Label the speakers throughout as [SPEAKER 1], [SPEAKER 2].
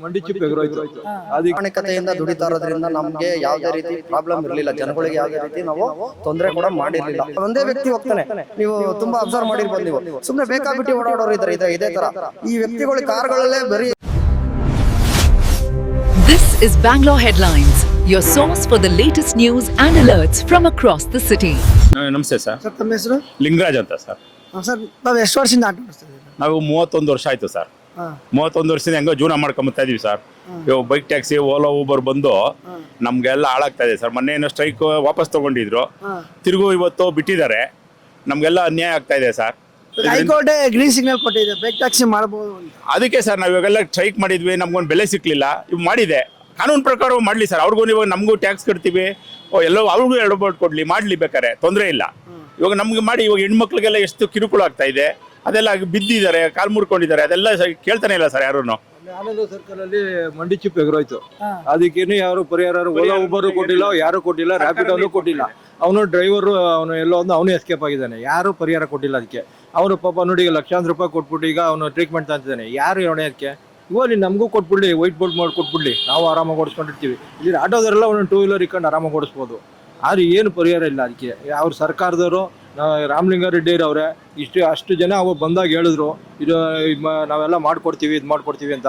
[SPEAKER 1] ಮಂಡಿ ಚಿಪ್ ಎಗರೋಯ್ತು.
[SPEAKER 2] ಪ್ರಾಮಾಣಿಕತೆಯಿಂದ ದುಡಿತಾ ಇರೋದ್ರಿಂದ ನಮ್ಗೆ ಯಾವುದೇ ರೀತಿ ಪ್ರಾಬ್ಲಮ್ ಇರಲಿಲ್ಲ. ಜನಗಳಿಗೆ ಯಾವುದೇ ರೀತಿ ನಾವು ತೊಂದರೆ ಕೂಡ ಮಾಡಿರ್ಲಿಲ್ಲ. ಒಂದೇ ವ್ಯಕ್ತಿ ಹೋಗ್ತಾನೆ, ನೀವು ತುಂಬಾ ಅಬ್ಸರ್ವ್ ಮಾಡಿರ್ಬೋದು. ನೀವು ಸುಮ್ಮನೆ ಬೇಕಾಬಿಟ್ಟು ಓಡಾಡೋರು ಇದ್ದಾರೆ. ಇದೇ ತರ ಈ ವ್ಯಕ್ತಿಗಳು ಕಾರ್ಗಳಲ್ಲೇ ಬರೀ.
[SPEAKER 3] This is Bangalore Headlines, your source for the latest news and alerts from across the city.
[SPEAKER 4] ನಮಸ್ತೆ ಸರ್.
[SPEAKER 5] ಸರ್ ತಮ್ಮ ಹೆಸರು?
[SPEAKER 4] ಲಿಂಗರಾಜ್ ಅಂತ ಸರ್.
[SPEAKER 5] ಸರ್ ನಾವು ಎಷ್ಟು ವರ್ಷದಿಂದ ಆಟ ಆಡಿಸ್ತಾ ಇದ್ದೀವಿ?
[SPEAKER 4] ನಾವು 31 ವರ್ಷ ಆಯ್ತು ಸರ್. 31 ವರ್ಷದಿಂದ ಹೆಂಗೋ ಜೀವನ ಮಾಡ್ಕೊಂಬತ್ತಾ ಇದೀವಿ ಸರ್. ಇವಾಗ ಬೈಕ್ ಟ್ಯಾಕ್ಸಿ, ಓಲಾ, ಊಬರ್ ಬಂದು ನಮ್ಗೆಲ್ಲ ಹಾಳಾಗ್ತಾ ಇದೆ ಸರ್. ಮೊನ್ನೆ ಏನೋ ಸ್ಟ್ರೈಕ್ ವಾಪಸ್ ತಗೊಂಡಿದ್ರು, ತಿರುಗು ಇವತ್ತು ಬಿಟ್ಟಿದ್ದಾರೆ. ನಮ್ಗೆಲ್ಲ ಅನ್ಯಾಯ ಆಗ್ತಾ ಇದೆ ಸರ್.
[SPEAKER 5] ಹೈಕೋರ್ಟ್ ಗ್ರೀನ್ ಸಿಗ್ನಲ್ ಕೊಟ್ಟಿದೆ, ಬೈಕ್ ಟ್ಯಾಕ್ಸಿ ಮಾಡಬಹುದು ಅಂತ.
[SPEAKER 4] ಅದಕ್ಕೆ ಸರ್ ನಾವು ಇವಾಗೆಲ್ಲ ಸ್ಟ್ರೈಕ್ ಮಾಡಿದ್ವಿ. ನಮ್ಗೊಂದು ಬೆಲೆ ಸಿಕ್ಲಿಲ್ಲ. ಇವು ಮಾಡಿದೆ ಕಾನೂನು ಪ್ರಕಾರ ಮಾಡಲಿ ಸರ್. ಅವ್ರಿಗೂ ಇವಾಗ ನಮಗೂ ಟ್ಯಾಕ್ಸ್ ಕಟ್ತೀವಿ, ಎಲ್ಲೋ ಅವ್ರಿಗೂ 2 ಬೋಟ್ ಕೊಡ್ಲಿ, ಮಾಡಲಿ ಬೇಕಾರೆ ತೊಂದರೆ ಇಲ್ಲ. ಇವಾಗ ನಮ್ಗೆ ಮಾಡಿ ಇವಾಗ ಹೆಣ್ಮಕ್ಳಿಗೆಲ್ಲ ಎಷ್ಟು ಕಿರುಕುಳ ಆಗ್ತಾ ಇದೆ. ಅದೆಲ್ಲ ಬಿದ್ದಿದ್ದಾರೆ, ಕಾಲು ಮುರ್ಕೊಂಡಿದ್ದಾರೆ. ಅದೆಲ್ಲ ಕೇಳ್ತಾನೆ ಇಲ್ಲ ಸರ್ ಯಾರು.
[SPEAKER 1] ಆನಂದ ಸರ್ಕಲ್ ಅಲ್ಲಿ ಮಂಡಿ ಚಿಪ್ ಎಗರೋಯ್ತು. ಅದಕ್ಕೇನು ಯಾರು ಪರಿಹಾರ, ಓಲಾ ಊಬರ್ ಕೊಟ್ಟಿಲ್ಲ, ಯಾರು ಕೊಟ್ಟಿಲ್ಲ, ರ್ಯಾಪಿಡೋನು ಕೊಟ್ಟಿಲ್ಲ. ಅವನು ಡ್ರೈವರು ಅವನು ಎಲ್ಲೋ ಒಂದು ಅವನು ಎಸ್ಕೇಪ್ ಆಗಿದ್ದಾನೆ. ಯಾರು ಪರಿಹಾರ ಕೊಟ್ಟಿಲ್ಲ ಅದಕ್ಕೆ. ಅವನು ಪಾಪ ನೋಡಿ ಲಕ್ಷಾಂತರ ರೂಪಾಯಿ ಕೊಟ್ಬಿಟ್ಟು ಈಗ ಅವನು ಟ್ರೀಟ್ಮೆಂಟ್ ತಂತಿದ್ದಾನೆ. ಯಾರು ಹೊಣೆಯಕ್ಕೆ? ಇವಾಗ ನಮಗೂ ಕೊಟ್ಬಿಡ್ಲಿ, ವೈಟ್ ಬೋರ್ಡ್ ಮಾಡಿ ಕೊಟ್ಬಿಡ್ಲಿ, ನಾವು ಆರಾಮಾಗಿ ಓಡಿಸ್ಕೊಂಡಿರ್ತೀವಿ. ಇಲ್ಲಿ ಆಟೋದವರೆಲ್ಲ ಒಂದು 2 ವೀಲರ್ ಇಟ್ಕೊಂಡು ಆರಾಮಾಗಿ ಓಡಿಸ್ಬೋದು. ಆದ್ರೆ ಏನು ಪರಿಹಾರ ಇಲ್ಲ ಅದಕ್ಕೆ. ಅವ್ರ ಸರ್ಕಾರದವರು ರಾಮಲಿಂಗಾರೆಡ್ಡಿ ಅವರೇ ಅಷ್ಟು ಜನ ಅವ್ರು ಬಂದಾಗ ಹೇಳಿದ್ರು, ಇದು ನಾವೆಲ್ಲ ಮಾಡ್ಕೊಡ್ತೀವಿ, ಇದು ಮಾಡ್ಕೊಡ್ತೀವಿ ಅಂತ.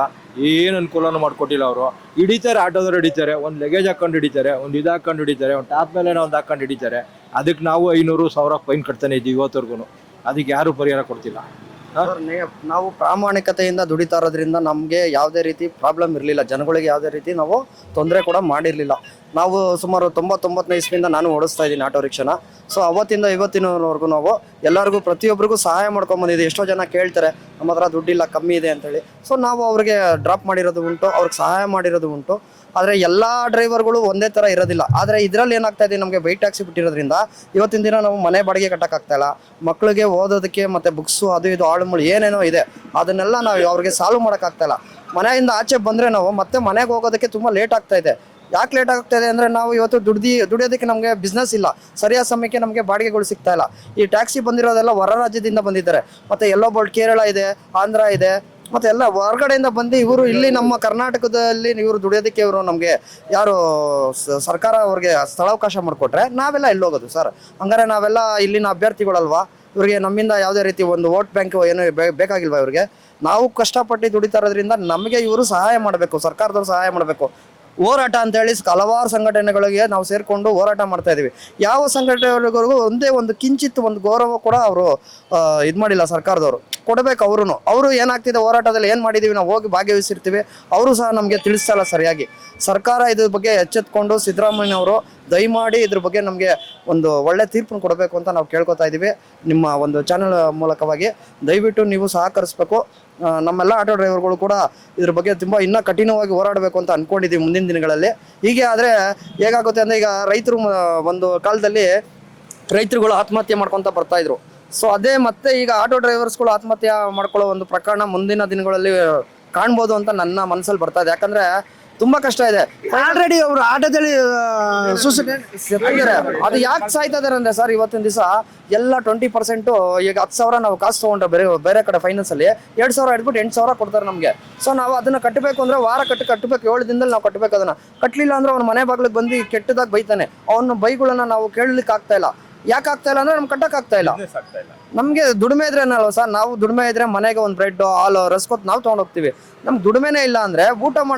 [SPEAKER 1] ಏನು ಅನುಕೂಲನೂ ಮಾಡ್ಕೊಟ್ಟಿಲ್ಲ ಅವರು. ಹಿಡಿತಾರೆ, ಆಟೋದವ್ರು ಹಿಡಿತಾರೆ, ಒಂದು ಲಗೇಜ್ ಹಾಕೊಂಡು ಹಿಡಿತಾರೆ, ಒಂದು ಇದು ಹಾಕೊಂಡು ಹಿಡಿತಾರೆ, ಒಂದು ಟಾಪ್ ಮೇಲೆ ಒಂದು ಹಾಕೊಂಡು ಹಿಡಿತಾರೆ. ಅದಕ್ಕೆ ನಾವು 500,000 ಫೈನ್ ಕಟ್ತಾನೆ ಇದ್ದೀವಿ ಇವತ್ತವರೆಗೂ. ಅದಕ್ಕೆ ಯಾರು ಪರಿಹಾರ ಕೊಡ್ತಿಲ್ಲ.
[SPEAKER 2] ನಾವು ಪ್ರಾಮಾಣಿಕತೆಯಿಂದ ದುಡಿತಾ ಇರೋದ್ರಿಂದ ನಮ್ಗೆ ಯಾವುದೇ ರೀತಿ ಪ್ರಾಬ್ಲಮ್ ಇರಲಿಲ್ಲ. ಜನಗಳಿಗೆ ಯಾವುದೇ ರೀತಿ ನಾವು ತೊಂದರೆ ಕೂಡ ಮಾಡಿರ್ಲಿಲ್ಲ. ನಾವು ಸುಮಾರು 99 ಇಸ್ವಿಯಿಂದ ನಾನು ಓಡಿಸ್ತಾ ಇದ್ದೀನಿ ಆಟೋ ರಿಕ್ಷಾನ. ಸೊ ಅವತ್ತಿಂದ ಇವತ್ತಿನವರೆಗೂ ನಾವು ಎಲ್ಲರಿಗೂ ಪ್ರತಿಯೊಬ್ಬರಿಗೂ ಸಹಾಯ ಮಾಡ್ಕೊಂಬಂದಿದ್ದೀವಿ. ಎಷ್ಟೋ ಜನ ಕೇಳ್ತಾರೆ, ನಮ್ಮ ಹತ್ರ ದುಡ್ಡಿಲ್ಲ, ಕಮ್ಮಿ ಇದೆ ಅಂತೇಳಿ. ಸೊ ನಾವು ಅವ್ರಿಗೆ ಡ್ರಾಪ್ ಮಾಡಿರೋದು ಉಂಟು, ಅವ್ರಿಗೆ ಸಹಾಯ ಮಾಡಿರೋದು ಉಂಟು. ಆದರೆ ಎಲ್ಲ ಡ್ರೈವರ್ಗಳು ಒಂದೇ ಥರ ಇರೋದಿಲ್ಲ. ಆದರೆ ಇದರಲ್ಲಿ ಏನಾಗ್ತಾ ಇದೆ, ನಮಗೆ ಬೈಕ್ ಟ್ಯಾಕ್ಸಿ ಬಿಟ್ಟಿರೋದ್ರಿಂದ ಇವತ್ತಿನ ದಿನ ನಾವು ಮನೆ ಬಾಡಿಗೆ ಕಟ್ಟೋಕ್ಕಾಗ್ತಾಯಿಲ್ಲ. ಮಕ್ಕಳಿಗೆ ಓದೋದಕ್ಕೆ ಮತ್ತು ಬುಕ್ಸು ಅದು ಇದು ಆಳುಮುಳು ಏನೇನೋ ಇದೆ, ಅದನ್ನೆಲ್ಲ ನಾವು ಅವ್ರಿಗೆ ಸಾಲ್ವ್ ಮಾಡೋಕ್ಕಾಗ್ತಾಯಿಲ್ಲ. ಮನೆಯಿಂದ ಆಚೆ ಬಂದರೆ ನಾವು ಮತ್ತೆ ಮನೆಗೆ ಹೋಗೋದಕ್ಕೆ ತುಂಬ ಲೇಟ್ ಆಗ್ತಾ ಇದೆ. ಯಾಕೆ ಲೇಟ್ ಆಗ್ತಾ ಇದೆ ಅಂದರೆ ನಾವು ಇವತ್ತು ದುಡಿಯೋದಕ್ಕೆ ನಮಗೆ ಬಿಸ್ನೆಸ್ ಇಲ್ಲ. ಸರಿಯಾದ ಸಮಯಕ್ಕೆ ನಮಗೆ ಬಾಡಿಗೆಗಳು ಸಿಗ್ತಾ ಇಲ್ಲ. ಈ ಟ್ಯಾಕ್ಸಿ ಬಂದಿರೋದೆಲ್ಲ ಹೊರ ರಾಜ್ಯದಿಂದ ಬಂದಿದ್ದಾರೆ. ಮತ್ತು ಎಲ್ಲೋ ಬೋರ್ಡ್ ಕೇರಳ ಇದೆ, ಆಂಧ್ರ ಇದೆ, ಮತ್ತು ಎಲ್ಲ ಹೊರಗಡೆಯಿಂದ ಬಂದು ಇವರು ಇಲ್ಲಿ ನಮ್ಮ ಕರ್ನಾಟಕದಲ್ಲಿ ಇವರು ದುಡಿಯೋದಕ್ಕೆ ಇವರು ನಮಗೆ ಯಾರು ಸರ್ಕಾರ ಅವ್ರಿಗೆ ಸ್ಥಳಾವಕಾಶ ಮಾಡಿಕೊಟ್ರೆ ನಾವೆಲ್ಲ ಎಲ್ಲಿ ಹೋಗೋದು ಸರ್? ಹಂಗಾರೆ ನಾವೆಲ್ಲ ಇಲ್ಲಿನ ಅಭ್ಯರ್ಥಿಗಳಲ್ವಾ? ಇವ್ರಿಗೆ ನಮ್ಮಿಂದ ಯಾವುದೇ ರೀತಿ ಒಂದು ವೋಟ್ ಬ್ಯಾಂಕ್ ಏನು ಬೇಕಾಗಿಲ್ವಾ ಇವ್ರಿಗೆ? ನಾವು ಕಷ್ಟಪಟ್ಟು ದುಡಿತಾ ಇರೋದ್ರಿಂದ ನಮಗೆ ಇವರು ಸಹಾಯ ಮಾಡಬೇಕು, ಸರ್ಕಾರದವ್ರು ಸಹಾಯ ಮಾಡಬೇಕು. ಹೋರಾಟ ಅಂತೇಳಿ ಹಲವಾರು ಸಂಘಟನೆಗಳಿಗೆ ನಾವು ಸೇರಿಕೊಂಡು ಹೋರಾಟ ಮಾಡ್ತಾ ಇದ್ದೀವಿ. ಯಾವ ಸಂಘಟನೆಗಳಿಗೂ ಒಂದೇ ಒಂದು ಕಿಂಚಿತ್ ಒಂದು ಗೌರವ ಕೂಡ ಅವರು ಇದು ಮಾಡಿಲ್ಲ. ಸರ್ಕಾರದವರು ಕೊಡಬೇಕು. ಅವರು ಏನಾಗ್ತಿದೆ ಹೋರಾಟದಲ್ಲಿ ಏನು ಮಾಡಿದ್ದೀವಿ, ನಾವು ಹೋಗಿ ಭಾಗವಹಿಸಿರ್ತೀವಿ, ಅವರು ಸಹ ನಮಗೆ ತಿಳಿಸ್ತಲ್ಲ ಸರಿಯಾಗಿ. ಸರ್ಕಾರ ಇದ್ರ ಬಗ್ಗೆ ಎಚ್ಚೆತ್ಕೊಂಡು ಸಿದ್ದರಾಮಯ್ಯನವರು ದಯಮಾಡಿ ಇದ್ರ ಬಗ್ಗೆ ನಮಗೆ ಒಂದು ಒಳ್ಳೆ ತೀರ್ಪನ್ನು ಕೊಡಬೇಕು ಅಂತ ನಾವು ಕೇಳ್ಕೊತಾ ಇದ್ದೀವಿ. ನಿಮ್ಮ ಒಂದು ಚಾನಲ್ ಮೂಲಕವಾಗಿ ದಯವಿಟ್ಟು ನೀವು ಸಹಕರಿಸಬೇಕು. ನಮ್ಮೆಲ್ಲ ಆಟೋ ಡ್ರೈವರ್ಗಳು ಕೂಡ ಇದ್ರ ಬಗ್ಗೆ ತುಂಬ ಇನ್ನೂ ಕಠಿಣವಾಗಿ ಹೋರಾಡಬೇಕು ಅಂತ ಅಂದ್ಕೊಂಡಿದ್ದೀವಿ ಮುಂದಿನ ದಿನಗಳಲ್ಲಿ. ಹೀಗೆ ಆದರೆ ಹೇಗಾಗುತ್ತೆ ಅಂದರೆ, ಈಗ ರೈತರು ಒಂದು ಕಾಲದಲ್ಲಿ ರೈತರುಗಳು ಆತ್ಮಹತ್ಯೆ ಮಾಡ್ಕೊತ ಬರ್ತಾಯಿದ್ರು. ಸೊ ಅದೇ ಮತ್ತೆ ಈಗ ಆಟೋ ಡ್ರೈವರ್ಸ್ಗಳು ಆತ್ಮಹತ್ಯೆ ಮಾಡ್ಕೊಳ್ಳೋ ಒಂದು ಪ್ರಕರಣ ಮುಂದಿನ ದಿನಗಳಲ್ಲಿ ಕಾಣ್ಬೋದು ಅಂತ ನನ್ನ ಮನಸ್ಸಲ್ಲಿ ಬರ್ತಾ ಇದೆ. ಯಾಕಂದರೆ ತುಂಬ ಕಷ್ಟ ಇದೆ.
[SPEAKER 5] ಆಲ್ರೆಡಿ ಅವರು ಆಟೋದಲ್ಲಿ
[SPEAKER 2] ಅದು ಯಾಕೆ ಸಾಯ್ತಾ ಇದಾರೆ ಅಂದರೆ ಸರ್, ಇವತ್ತಿನ ದಿವಸ ಎಲ್ಲ 20% ಈಗ 10,000 ನಾವು ಕಾಸು ತೊಗೊಂಡ್ರೆ ಬೇರೆ ಕಡೆ ಫೈನಾನ್ಸಲ್ಲಿ 2,000 ಇಟ್ಬಿಟ್ಟು 8,000 ಕೊಡ್ತಾರೆ ನಮಗೆ. ಸೊ ನಾವು ಅದನ್ನು ಕಟ್ಟಬೇಕು ಅಂದರೆ ವಾರ ಕಟ್ಟಬೇಕು, 7 ದಿನದಲ್ಲಿ ನಾವು ಕಟ್ಟಬೇಕು. ಅದನ್ನು ಕಟ್ಟಲಿಲ್ಲ ಅಂದರೆ ಅವ್ನು ಮನೆ ಬಾಗಿಲಿಗೆ ಬಂದು ಕೆಟ್ಟದಾಗ ಬೈತಾನೆ. ಅವನ ಬೈಗಳನ್ನ ನಾವು ಕೇಳಲಿಕ್ಕೆ ಆಗ್ತಾ ಇಲ್ಲ. ಯಾಕೆ ಆಗ್ತಾ ಇಲ್ಲ ಅಂದರೆ ನಮ್ಗೆ ಕಟ್ಟಕ್ಕಾಗ್ತಾ ಇಲ್ಲ. ನಮಗೆ ದುಡಿಮೆ ಇದ್ರೇನಲ್ವ ಸರ್? ನಾವು ದುಡಿಮೆ ಇದ್ರೆ ಮನೆಗೆ ಒಂದು ಬ್ರೆಡ್, ಹಾಲು, ರಸ್ಕೊತ್ ನಾವು ತೊಗೊಂಡೋಗ್ತೀವಿ. ನಮ್ಗೆ ದುಡಿಮೆನೇ ಇಲ್ಲ ಅಂದರೆ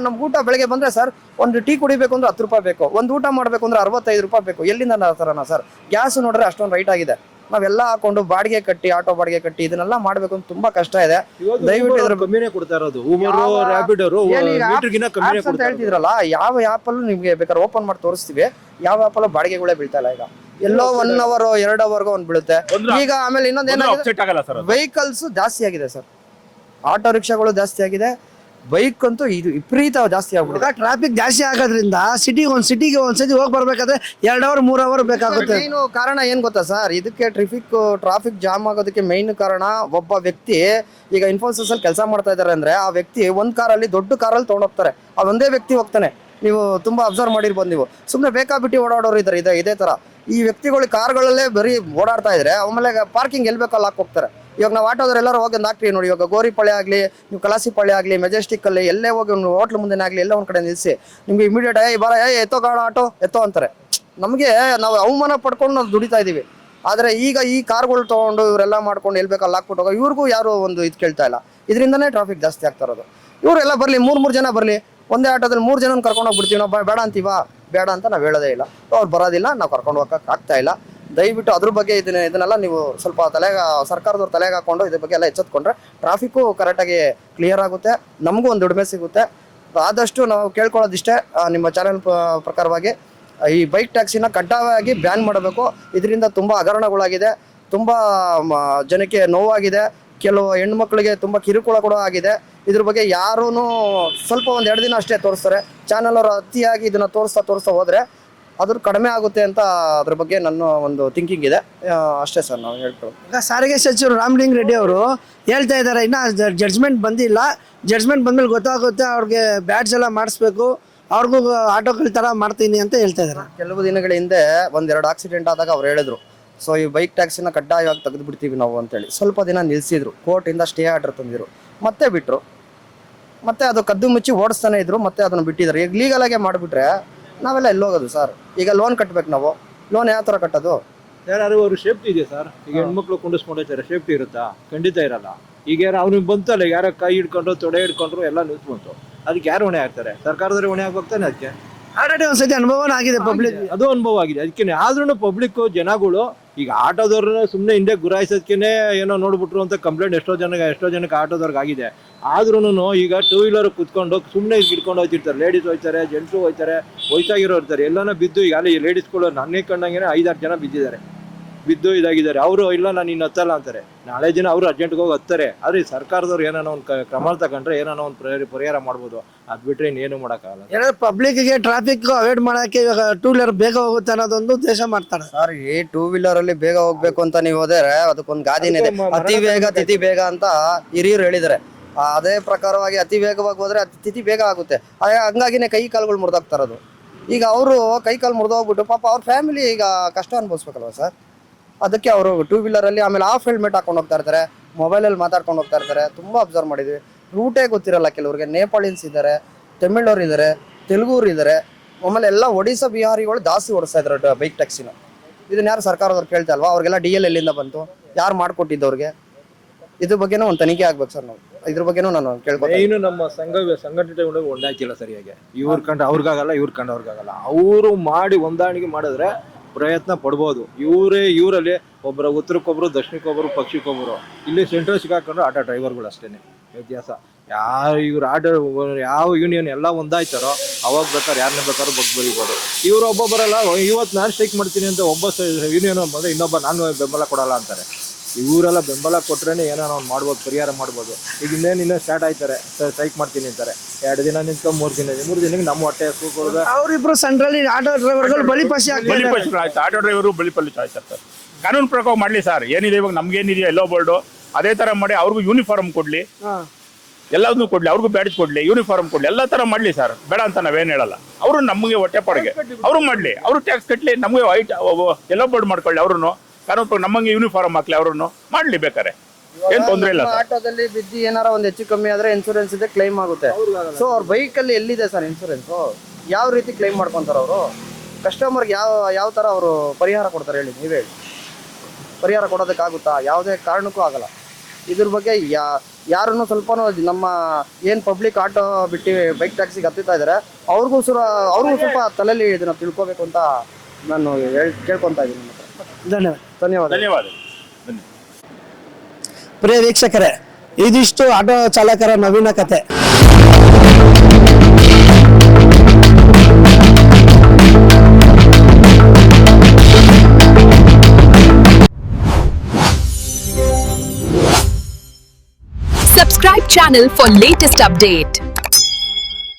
[SPEAKER 2] ನಮ್ಗೆ ಊಟ ಬೆಳಗ್ಗೆ ಬಂದರೆ ಸರ್ ಒಂದು ಟೀ ಕುಡಿಬೇಕು ಅಂದ್ರೆ 10 ರೂಪಾಯಿ ಬೇಕು, ಒಂದು ಊಟ ಮಾಡಬೇಕು ಅಂದ್ರೆ 65 ರೂಪಾಯಿ ಬೇಕು. ಎಲ್ಲಿಂದ ತರೋಣ ಸರ್? ಗ್ಯಾಸ್ ನೋಡ್ರೆ ಅಷ್ಟೊಂದು ರೈಟ್ ಆಗಿದೆ. ನಾವೆಲ್ಲ ಹಾಕೊಂಡು ಬಾಡಿಗೆ ಕಟ್ಟಿ, ಆಟೋ ಬಾಡಿಗೆ ಕಟ್ಟಿ ಇದನ್ನೆಲ್ಲ ಮಾಡಬೇಕು ಅಂತ ತುಂಬಾ ಕಷ್ಟ ಇದೆ.
[SPEAKER 1] ದಯವಿಟ್ಟು ಇದ್ರ ಕಮ್ಮಿನೇ ಕೊಡ್ತಾ ಇರೋದು. ಊಬರ್, ರ್ಯಾಪಿಡೋ ಅಂತ
[SPEAKER 2] ಹೇಳ್ತಿದ್ರಲ್ಲ, ಯಾವ ಆ್ಯಪಲ್ಲೂ ನಿಮ್ಗೆ ಬೇಕಾದ್ರೆ ಓಪನ್ ಮಾಡಿ ತೋರಿಸ್ತೀವಿ. ಯಾವ ಆ್ಯಪಲ್ಲೂ ಬಾಡಿಗೆಗಳೇ ಬೀಳ್ತಾ ಇಲ್ಲ. ಈಗ ಎಲ್ಲೋ 1 ಅವರ್ 2 ಅವರ್ಗೂ ಒಂದು ಬೀಳುತ್ತೆ. ಈಗ ಆಮೇಲೆ ಇನ್ನೊಂದು ವೆಹಿಕಲ್ಸ್ ಜಾಸ್ತಿ ಆಗಿದೆ ಸರ್. ಆಟೋ ರಿಕ್ಷಾಗಳು ಜಾಸ್ತಿ ಆಗಿದೆ, ಬೈಕ್ ಅಂತೂ ಇದು ವಿಪರೀತ ಜಾಸ್ತಿ ಆಗ್ಬಿಡುತ್ತೆ.
[SPEAKER 5] ಟ್ರಾಫಿಕ್ ಜಾಸ್ತಿ ಆಗೋದ್ರಿಂದ ಸಿಟಿಗೆ ಒಂದ್ಸತಿ ಹೋಗಿ ಬರ್ಬೇಕಾದ್ರೆ 2 ಅವರ್ 3 ಅವರ್ ಬೇಕಾಗುತ್ತೆ.
[SPEAKER 2] ಮೇನು ಕಾರಣ ಏನ್ ಗೊತ್ತಾ ಸರ್? ಇದಕ್ಕೆ ಟ್ರಾಫಿಕ್ ಜಾಮ್ ಆಗೋದಕ್ಕೆ ಮೇನ್ ಕಾರಣ ಒಬ್ಬ ವ್ಯಕ್ತಿ ಈಗ ಇನ್ಫೋಸಿಸ್ ಅಲ್ಲಿ ಕೆಲಸ ಮಾಡ್ತಾ ಇದಾರೆ ಅಂದ್ರೆ, ಆ ವ್ಯಕ್ತಿ ಒಂದ್ ಕಾರಲ್ಲಿ, ದೊಡ್ಡ ಕಾರಲ್ಲಿ ತೊಗೊಂಡೋಗ್ತಾರೆ. ಆ ಒಂದೇ ವ್ಯಕ್ತಿ ಹೋಗ್ತಾನೆ. ನೀವು ತುಂಬಾ ಅಬ್ಸರ್ವ್ ಮಾಡಿರ್ಬೋದು. ನೀವು ಸುಮ್ಮನೆ ಬೇಕಾಬಿಟ್ಟು ಓಡಾಡೋರು ಇದ್ದಾರೆ. ಇದೇ ತರ ಈ ವ್ಯಕ್ತಿಗಳು ಕಾರ್ಗಳಲ್ಲೇ ಬರೀ ಓಡಾಡ್ತಾ ಇದ್ರೆ ಆಮೇಲೆ ಪಾರ್ಕಿಂಗ್ ಎಲ್ಲಿ ಬೇಕಲ್ಲ ಹಾಕಿ ಹೋಗ್ತಾರೆ. ಇವಾಗ ನಾವು ಆಟೋದವ್ರು ಎಲ್ಲರೂ ಹೋಗಿ ಒಂದು ಹಾಕ್ತೀವಿ ನೋಡಿ, ಇವಾಗ ಗೋರಿಪಾಳ್ಯ ಆಗಲಿ, ನೀವು ಕಲಾಸಿಪಾಳ್ಯ ಆಗಲಿ, ಮೆಜೆಸ್ಟಿಕ್ಕಲ್ಲಿ ಎಲ್ಲೇ ಹೋಗಿ ಒಂದು ಹೋಟ್ಲ್ ಮುಂದೆ ಆಗಲಿ ಎಲ್ಲ ಒಂದು ಕಡೆ ನಿಲ್ಲಿಸಿ ನಿಮ್ಗೆ ಇಮಿಡಿಯೇಟ್ ಎತ್ತೋ ಗಾಡ ಆಟೋ ಎತ್ತೋ ಅಂತಾರೆ. ನಮಗೆ ನಾವು ಅವಮಾನ ಪಡ್ಕೊಂಡು ನಾವು ದುಡಿತಾ ಇದ್ದೀವಿ. ಆದರೆ ಈಗ ಈ ಕಾರ್ಗಳು ತೊಗೊಂಡು ಇವರೆಲ್ಲ ಮಾಡ್ಕೊಂಡು ಎಲ್ಲಿ ಬೇಕಲ್ಲಿ ಹಾಕ್ಬಿಟ್ಟು ಹೋಗೋ ಇವ್ರಿಗೂ ಯಾರು ಒಂದು ಇದು ಕೇಳ್ತಾ ಇಲ್ಲ. ಇದರಿಂದನೇ ಟ್ರಾಫಿಕ್ ಜಾಸ್ತಿ ಆಗ್ತಾ ಇರೋದು. ಇವರೆಲ್ಲ ಬರಲಿ, ಮೂರು ಜನ ಬರಲಿ, ಒಂದೇ ಆಟೋದಲ್ಲಿ 3 ಜನನ ಕರ್ಕೊಂಡು ಹೋಗ್ಬಿಡ್ತೀವಿ ನಾವು. ಬೇಡ ಅಂತೀವಾ, ಬೇಡ ಅಂತ ನಾವು ಹೇಳೋದೇ ಇಲ್ಲ. ಅವ್ರು ಬರೋದಿಲ್ಲ, ನಾವು ಕರ್ಕೊಂಡು ಹೋಗಕ್ಕೆ ಆಗ್ತಾ ಇಲ್ಲ. ದಯವಿಟ್ಟು ಅದ್ರ ಬಗ್ಗೆ ಇದನ್ನೆಲ್ಲ ನೀವು ಸ್ವಲ್ಪ ಸರ್ಕಾರದವ್ರು ತಲೆಗೆ ಹಾಕೊಂಡು ಇದ್ರ ಬಗ್ಗೆ ಎಲ್ಲ ಎಚ್ಚೆತ್ಕೊಂಡ್ರೆ ಟ್ರಾಫಿಕ್ಕು ಕರೆಕ್ಟಾಗಿ ಕ್ಲಿಯರ್ ಆಗುತ್ತೆ, ನಮಗೂ ಒಂದು ದುಡಿಮೆ ಸಿಗುತ್ತೆ. ಆದಷ್ಟು ನಾವು ಕೇಳ್ಕೊಳ್ಳೋದಿಷ್ಟೇ, ನಿಮ್ಮ ಚಾನೆಲ್ ಪ್ರಕಾರವಾಗಿ ಈ ಬೈಕ್ ಟ್ಯಾಕ್ಸಿನ ಕಡ್ಡಾಯವಾಗಿ ಬ್ಯಾನ್ ಮಾಡಬೇಕು. ಇದರಿಂದ ತುಂಬ ಹಗರಣಗಳಾಗಿದೆ, ತುಂಬ ಜನಕ್ಕೆ ನೋವಾಗಿದೆ, ಕೆಲವು ಹೆಣ್ಮಕ್ಳಿಗೆ ತುಂಬ ಕಿರುಕುಳ ಕೂಡ ಆಗಿದೆ. ಇದ್ರ ಬಗ್ಗೆ ಯಾರೂ ಸ್ವಲ್ಪ 1-2 ದಿನ ಅಷ್ಟೇ ತೋರಿಸ್ತಾರೆ. ಚಾನಲ್ ಅವರು ಅತಿಯಾಗಿ ಇದನ್ನು ತೋರಿಸ್ತಾ ಹೋದರೆ ಅದ್ರ ಕಡಿಮೆ ಆಗುತ್ತೆ ಅಂತ ಅದ್ರ ಬಗ್ಗೆ ನನ್ನ ಒಂದು ಥಿಂಕಿಂಗ್ ಇದೆ. ಅಷ್ಟೇ ಸರ್ ನಾವು ಹೇಳ್ಕೊಳ್ಳೋದು.
[SPEAKER 5] ಈಗ ಸಾರಿಗೆ ಸಚಿವರು ರಾಮಲಿಂಗ ರೆಡ್ಡಿ ಅವರು ಹೇಳ್ತಾ ಇದ್ದಾರೆ, ಇನ್ನು ಜಡ್ಜ್ಮೆಂಟ್ ಬಂದಿಲ್ಲ, ಜಡ್ಜ್ಮೆಂಟ್ ಬಂದ್ಮೇಲೆ ಗೊತ್ತಾಗುತ್ತೆ, ಅವ್ರಿಗೆ ಬ್ಯಾಡ್ಜ್ ಎಲ್ಲ ಮಾಡಿಸ್ಬೇಕು, ಅವ್ರಿಗೂ ಆಟೋಗಳ ಥರ ಮಾಡ್ತೀನಿ ಅಂತ ಹೇಳ್ತಾ ಇದ್ದಾರೆ.
[SPEAKER 2] ಕೆಲವು ದಿನಗಳ ಹಿಂದೆ 1-2 ಆಕ್ಸಿಡೆಂಟ್ ಆದಾಗ ಅವ್ರು ಹೇಳಿದ್ರು, ಸೊ ಈ ಬೈಕ್ ಟ್ಯಾಕ್ಸಿನ ಕಡ್ಡಾಯವಾಗಿ ತೆಗೆದು ಬಿಡ್ತೀವಿ ನಾವು ಅಂತೇಳಿ. ಸ್ವಲ್ಪ ದಿನ ನಿಲ್ಲಿಸಿದ್ರು, ಕೋರ್ಟಿಂದ ಸ್ಟೇ ಆರ್ಡರ್ ತಂದಿದ್ರು, ಮತ್ತೆ ಬಿಟ್ಟರು, ಮತ್ತೆ ಅದು ಕದ್ದು ಮುಚ್ಚಿ ಓಡಿಸ್ತಾನೆ ಇದ್ರು, ಮತ್ತೆ ಅದನ್ನು ಬಿಟ್ಟಿದ್ದಾರೆ. ಈಗ ಲೀಗಲಾಗೆ ಮಾಡಿಬಿಟ್ರೆ ನಾವೆಲ್ಲ ಎಲ್ಲಿ ಹೋಗೋದು ಸರ್? ಈಗ ಲೋನ್ ಕಟ್ಟಬೇಕು ನಾವು, ಲೋನ್ ಯಾವ ಥರ ಕಟ್ಟೋದು?
[SPEAKER 1] ಯಾರು ಅವ್ರ ಸೇಫ್ಟಿ ಇದೆ ಸರ್? ಈಗ ಹೆಣ್ಮಕ್ಳು ಕುಂಡಿಸ್ಕೊಂಡಿರ್ತಾರೆ, ಸೇಫ್ಟಿ ಇರುತ್ತಾ? ಖಂಡಿತ ಇರಲ್ಲ. ಈಗ ಯಾರು ಅವ್ನಿಗೆ ಬಂತಲ್ಲ, ಯಾರ ಕೈ ಹಿಡ್ಕೊಂಡ್ರು, ತೊಡೆ ಹಿಡ್ಕೊಂಡ್ರು ಎಲ್ಲ ನಿಲ್ಸ್ಬಂತು, ಅದಕ್ಕೆ ಯಾರು ಹೊಣೆ ಆಗ್ತಾರೆ? ಸರ್ಕಾರದವ್ರಿಗೆ ಹೊಣೆ ಆಗ್ಬೇಕಾನೆ. ಅದಕ್ಕೆ
[SPEAKER 5] ಆಲ್ರೆಡಿ ಒಂದ್ಸತಿ ಅನುಭವನ ಆಗಿದೆ ಪಬ್ಲಿಕ್,
[SPEAKER 1] ಅದು ಅನುಭವ ಆಗಿದೆ. ಅದಕ್ಕೆ ಆದ್ರೂ ಪಬ್ಲಿಕ್ ಜನಗಳು ಈಗ ಆಟೋದವ್ರನ್ನ ಸುಮ್ಮನೆ ಹಿಂದೆ ಗುರಾಯಿಸೋದಕ್ಕೆ ಏನೋ ನೋಡ್ಬಿಟ್ರು ಅಂತ ಕಂಪ್ಲೇಂಟ್ ಎಷ್ಟೋ ಜನಕ್ಕೆ ಆಟೋದವ್ರಿಗೆ ಆಗಿದೆ. ಆದ್ರೂ ಈಗ 2 ವೀಲರ್ ಕುತ್ಕೊಂಡು ಸುಮ್ಮನೆ ಹಿಡ್ಕೊಂಡು ಹೋಗ್ತಿರ್ತಾರೆ. ಲೇಡೀಸ್ ಹೋಗ್ತಾರೆ, ಜೆಂಟ್ಸು ಹೋಗ್ತಾರೆ, ವಯಸ್ಸಾಗಿರೋ ಇರ್ತಾರೆ, ಎಲ್ಲಾನ ಬಿದ್ದು. ಈಗ ಅಲ್ಲಿ ಲೇಡೀಸ್ಗಳು ನನ್ನೇ ಕಂಡಂಗೆ 5-6 ಜನ ಬಿದ್ದಿದ್ದಾರೆ, ಬಿದ್ದು ಇದಾಗಿದ್ದಾರೆ. ಅವರು ಇಲ್ಲ ನಾನು ಇನ್ನು ಹತ್ತಲ್ಲ ಅಂತಾರೆ. ನಾಳೆ ದಿನ ಅವರು ಅರ್ಜೆಂಟ್ಗೆ ಹೋಗಿ ಹತ್ತಾರೆ. ಆದರೆ ಸರ್ಕಾರದವ್ರು ಏನಾನ ಒಂದು ಕ್ರಮ ತಗೊಂಡ್ರೆ ಏನಾನ ಒಂದು ಪರಿಹಾರ ಮಾಡ್ಬೋದು. ಅದು ಬಿಟ್ಟರೆ ಇನ್ನೇನು ಮಾಡೋಕ್ಕಾಗಲ್ಲ.
[SPEAKER 5] ಏನಾದ್ರು ಪಬ್ಲಿಕ್ಗೆ ಟ್ರಾಫಿಕ್ ಅವಾಯ್ಡ್ ಮಾಡೋಕ್ಕೆ ಇವಾಗ 2 ವೀಲರ್ ಬೇಗ ಹೋಗುತ್ತೆ ಅನ್ನೋದೊಂದು ಉದ್ದೇಶ ಮಾಡ್ತಾರೆ
[SPEAKER 2] ಸರ್. ಈ 2 ವೀಲರಲ್ಲಿ ಬೇಗ ಹೋಗ್ಬೇಕು ಅಂತ ನೀವು ಹೋದರೆ ಅದಕ್ಕೊಂದು ಗಾದಿನೇ ಇದೆ, ಅತಿ ವೇಗ ತಿಥಿ ಬೇಗ ಅಂತ ಹಿರಿಯರು ಹೇಳಿದ್ದಾರೆ. ಅದೇ ಪ್ರಕಾರವಾಗಿ ಅತಿ ವೇಗವಾಗಿ ಹೋದ್ರೆ ತಿಥಿ ಬೇಗ ಆಗುತ್ತೆ. ಹಂಗಾಗಿನೇ ಕೈ ಕಾಲುಗಳು ಮುರಿದಾಗ್ತಾ ಇರೋದು. ಈಗ ಅವರು ಕೈ ಕಾಲು ಮುರಿದೋಗ್ಬಿಟ್ಟು ಪಾಪ ಅವ್ರ ಫ್ಯಾಮಿಲಿ ಈಗ ಕಷ್ಟ ಅನುಭವಿಸ್ಬೇಕಲ್ವ ಸರ್? ಅದಕ್ಕೆ ಅವರು 2 ವೀಲರಲ್ಲಿ ಆಮೇಲೆ ಆಫ್ ಹೆಲ್ಮೆಟ್ ಹಾಕೊಂಡು ಹೋಗ್ತಾ ಇರ್ತಾರೆ, ಮೊಬೈಲಲ್ಲಿ ಮಾತಾಡ್ಕೊಂಡು ಹೋಗ್ತಾ ಇರ್ತಾರೆ. ತುಂಬ ಅಬ್ಸರ್ವ್ ಮಾಡಿದ್ವಿ. ರೂಟೇ ಗೊತ್ತಿರಲ್ಲ ಕೆಲವ್ರಿಗೆ. ನೇಪಾಳಿನ್ಸ್ ಇದ್ದಾರೆ, ತಮಿಳವ್ರು ಇದ್ದಾರೆ, ತೆಲುಗೂರು ಇದ್ದಾರೆ, ಆಮೇಲೆ ಎಲ್ಲ ಒಡಿಶಾ ಬಿಹಾರಿಗಳು ಜಾಸ್ತಿ ಓಡಿಸ್ತಾ ಇದ್ದಾರೆ ಬೈಕ್ ಟ್ಯಾಕ್ಸಿನ. ಇದನ್ನ ಯಾರು ಸರ್ಕಾರದವ್ರು ಕೇಳ್ತಾ ಅಲ್ವಾ? ಅವ್ರಿಗೆಲ್ಲ DL ಎಲ್ಲಿಂದ ಬಂತು? ಯಾರು ಮಾಡ್ಕೊಟ್ಟಿದ್ದವ್ರಿಗೆ? ಇದ್ರ ಬಗ್ಗೆನೂ ಒಂದು ತನಿಖೆ ಆಗ್ಬೇಕು ಸರ್. ನಾವು ಇದ್ರ ಬಗ್ಗೆನೂ ನಾನು ಕೇಳ್ಬೋದು.
[SPEAKER 1] ಇನ್ನು ನಮ್ಮ ಸಂಘಟನೆ ಹೊಂದಾಕಿಲ್ಲ ಸರಿಯಾಗಿ. ಇವ್ರ ಕಂಡು ಅವ್ರಿಗಾಗಲ್ಲ, ಇವ್ರ ಕಂಡು ಅವ್ರಿಗಾಗಲ್ಲ. ಅವರು ಮಾಡಿ ಹೊಂದಾಣಿಕೆ ಮಾಡಿದ್ರೆ ಪ್ರಯತ್ನ ಪಡ್ಬೋದು. ಇವರಲ್ಲಿ ಒಬ್ಬರ ಉತ್ತರಕ್ಕೊಬ್ರು, ದಕ್ಷಿಣಕ್ಕೊಬ್ರು, ಪಕ್ಷಕ್ಕೊಬ್ರು. ಇಲ್ಲಿ ಸೆಂಟ್ರಲ್ ಸಿಗಾಕೊಂಡು ಆಟೋ ಡ್ರೈವರ್ಗಳು ಅಷ್ಟೇನೆ ವ್ಯತ್ಯಾಸ. ಯಾವ ಯೂನಿಯನ್ ಎಲ್ಲ ಒಂದಾಯ್ತಾರೋ ಅವಾಗ ಬೇಕಾದ್ರೆ ಯಾರನ್ನ ಬೇಕಾದ್ರೂ ಬರೀಬೋದು. ಇವರು ಒಬ್ಬೊಬ್ಬರಲ್ಲ, ಇವತ್ತು ನಾನು ಸ್ಟ್ರೈಕ್ ಮಾಡ್ತೀನಿ ಅಂತ ಒಬ್ಬ ಯೂನಿಯನ್ ಬಂದರೆ ಇನ್ನೊಬ್ಬ ನಾನು ಬೆಂಬಲ ಕೊಡಲ್ಲ ಅಂತಾರೆ. ಇವರೆಲ್ಲ ಬೆಂಬಲ ಕೊಟ್ರೇನೆ ಏನೋ ನಾವು ಮಾಡ್ಬೋದು, ಪರಿಹಾರ ಮಾಡ್ಬೋದು. ಈಗ ಇನ್ನೂ ಸ್ಟಾರ್ಟ್ ಆಯ್ತಾರೆ, ಸ್ಟ್ರೈಕ್ ಮಾಡ್ತೀನಿ ಅಂತಾರೆ. 2 ದಿನ ನಿಂತ್ಕೊಂಡು 3 ದಿನಕ್ಕೆ ನಮ್ಮ ಹೊಟ್ಟೆ ಹಸ್ಕೊಳ್ದೆ
[SPEAKER 5] ಅವರಿಬ್ರು ಸೆಂಟ್ರಲ್ಲಿ ಆಟೋ ಡ್ರೈವರ್ಗಳು ಬಲಿಪಶು
[SPEAKER 4] ಆಯ್ತು. ಆಟೋ ಡ್ರೈವರು ಬಲಿಪಶು ಆಯ್ತಾರೆ ಸರ್. ಕಾನೂನು ಪ್ರಕಾರ ಮಾಡಲಿ ಸರ್. ಏನಿದೆ ಇವಾಗ ನಮ್ಗೇನಿದೆಯೋ ಎಲ್ಲೋ ಬೋರ್ಡು ಅದೇ ಥರ ಮಾಡಿ ಅವ್ರಿಗೂ ಯೂನಿಫಾರ್ಮ್ ಕೊಡಲಿ, ಎಲ್ಲದನ್ನೂ ಕೊಡಲಿ, ಅವ್ರಿಗೂ ಬ್ಯಾಡ್ಜ್ ಕೊಡಲಿ, ಯೂನಿಫಾರ್ಮ್ ಕೊಡಲಿ, ಎಲ್ಲ ಥರ ಮಾಡಲಿ ಸರ್. ಬೇಡ ಅಂತ ನಾವೇನು ಹೇಳಲ್ಲ. ಅವರು ನಮಗೆ ಹೊಟ್ಟೆ ಪಾಡಿಗೆ ಅವರು ಮಾಡಲಿ, ಅವರು ಟ್ಯಾಕ್ಸ್ ಕಟ್ಟಲಿ, ನಮಗೆ ವೈಟ್ ಎಲ್ಲೋ ಬೋರ್ಡ್ ಮಾಡ್ಕೊಳ್ಳಿ. ಅವ್ರೂ ಕಾನೂನು ನಮಗೆ ಯೂನಿಫಾರ್ಮ್ ಹಾಕ್ಲಿ, ಅವ್ರನ್ನು ಮಾಡಲಿ ಬೇಕಾರೆ, ಏನ್ ತೊಂದರೆ ಇಲ್ಲ.
[SPEAKER 2] ಆಟೋದಲ್ಲಿ ಬಿದ್ದು ಏನಾರ ಒಂದು ಹೆಚ್ಚು ಕಮ್ಮಿ ಆದ್ರೆ ಇನ್ಸೂರೆನ್ಸ್ ಇದೆ, ಕ್ಲೈಮ್ ಆಗುತ್ತೆ. ಸೊ ಅವ್ರ ಬೈಕಲ್ಲಿ ಎಲ್ಲಿದೆ ಸರ್ ಇನ್ಸೂರೆನ್ಸ್? ಯಾವ ರೀತಿ ಕ್ಲೈಮ್ ಮಾಡ್ಕೊಂತಾರೆ ಅವರು? ಕಸ್ಟಮರ್ಗೆ ಯಾವ ತರ ಅವರು ಪರಿಹಾರ ಕೊಡ್ತಾರೆ ಹೇಳಿ? ನೀವೇ ಹೇಳಿ. ಪರಿಹಾರ ಕೊಡೋದಕ್ಕಾಗುತ್ತಾ? ಯಾವುದೇ ಕಾರಣಕ್ಕೂ ಆಗಲ್ಲ. ಇದ್ರ ಬಗ್ಗೆ ಯಾರನ್ನು ಸ್ವಲ್ಪ ನಮ್ಮ ಏನು ಪಬ್ಲಿಕ್ ಆಟೋ ಬಿಟ್ಟು ಬೈಕ್ ಟ್ಯಾಕ್ಸಿಗೆ ಹತ್ತಿತಾ ಇದ್ದಾರೆ ಅವ್ರಿಗೂ ಸ್ವಲ್ಪ ತಲೆಯಲ್ಲಿ ಇದನ್ನ ತಿಳ್ಕೊಬೇಕು ಅಂತ ನಾನು ಕೇಳ್ಕೊತಾ ಇದ್ದೀನಿ. ಧನ್ಯವಾದ.
[SPEAKER 5] ಪ್ರಿಯ ವೀಕ್ಷಕರೇ, ಇದಿಷ್ಟು ಆಟೋ ಚಾಲಕರ ನವೀನ ಕತೆ.
[SPEAKER 3] Subscribe channel for latest update.